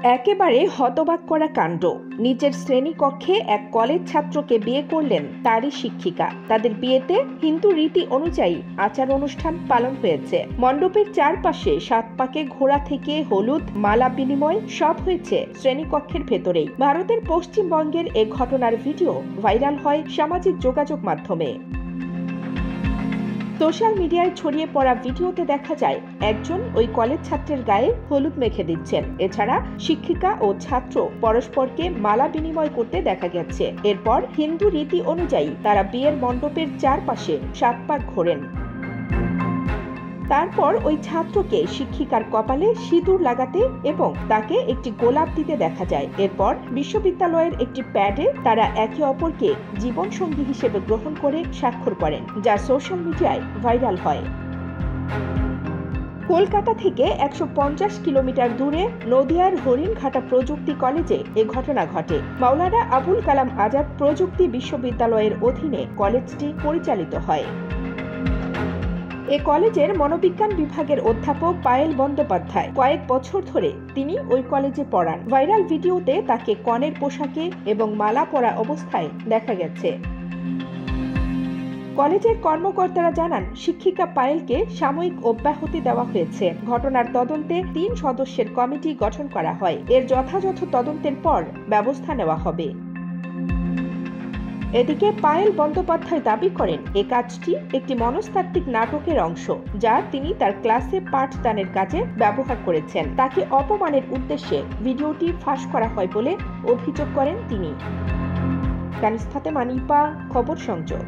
একেবারে হতবাক করা কাণ্ড। নিচের শ্রেণীকক্ষে এক কলেজ ছাত্রকে বিয়ে করলেন তারই শিক্ষিকা। তাদের বিয়েতে হিন্দু রীতি অনুযায়ী আচার অনুষ্ঠান পালন হয়েছে। মণ্ডপের চারপাশে 7 পাকে ঘোড়া থেকে হলুদ মালা বিনিময় সব হয়েছে শ্রেণীকক্ষের ভেতরেই। ভারতের পশ্চিমবঙ্গের এ ঘটনার ভিডিও ভাইরাল হয় সামাজিক যোগাযোগ মাধ্যমে। সোশ্যাল মিডিয়ায় ছড়িয়ে পড়া ভিডিওতে দেখা যায় একজন ওই কলেজ ছাত্রের গায়ে হলুদ মেখে দিচ্ছেন। এছাড়া শিক্ষিকা ও ছাত্র পরস্পরকে মালা বিনিময় করতে দেখা গেছে। এরপর হিন্দু রীতি অনুযায়ী তারা বিয়ের মণ্ডপের চারপাশে 7 পাক ঘোরেন। তারপর ওই ছাত্রকে শিক্ষিকার কপালে সিঁদুর লাগাতে এবং তাকে একটি গোলাপ দিতে দেখা যায়। এরপর বিশ্ববিদ্যালয়ের একটি প্যাডে তারা একে অপরকে জীবনসঙ্গী হিসেবে গ্রহণ করে স্বাক্ষর করেন, যা সোশ্যাল মিডিয়ায় ভাইরাল হয়। কলকাতা থেকে 150 কিলোমিটার দূরে নদিয়ার হরিণঘাটা প্রযুক্তি কলেজে এ ঘটনা ঘটে। মাওলানা আবুল কালাম আজাদ প্রযুক্তি বিশ্ববিদ্যালয়ের অধীনে কলেজটি পরিচালিত হয়। এ কলেজের মনোবিজ্ঞান বিভাগের অধ্যাপক পায়েল বন্দ্যোপাধ্যায়। কয়েক বছর ধরে তিনি ওই কলেজে পড়ান। ভাইরাল ভিডিওতে তাকে কনের পোশাকে এবং মালা পরা অবস্থায় দেখা গেছে। কলেজের কর্মকর্তারা জানান, শিক্ষিকা পায়েলকে সাময়িক অব্যাহতি দেওয়া হয়েছে। ঘটনার তদন্তে 3 সদস্যের কমিটি গঠন করা হয়। এর যথাযথ তদন্তের পর ব্যবস্থা নেওয়া হবে। এদিকে পায়েল বন্দ্যোপাধ্যায় দাবি করেন, এ কাজটি একটি মনস্তাত্ত্বিক নাটকের অংশ, যা তিনি তার ক্লাসে পাঠদানের কাজে ব্যবহার করেছেন। তাকে অপমানের উদ্দেশ্যে ভিডিওটি ফাঁস করা হয় বলে অভিযোগ করেন তিনি। কানিজ ফাতেমা নিপা, খবর সংযোগ।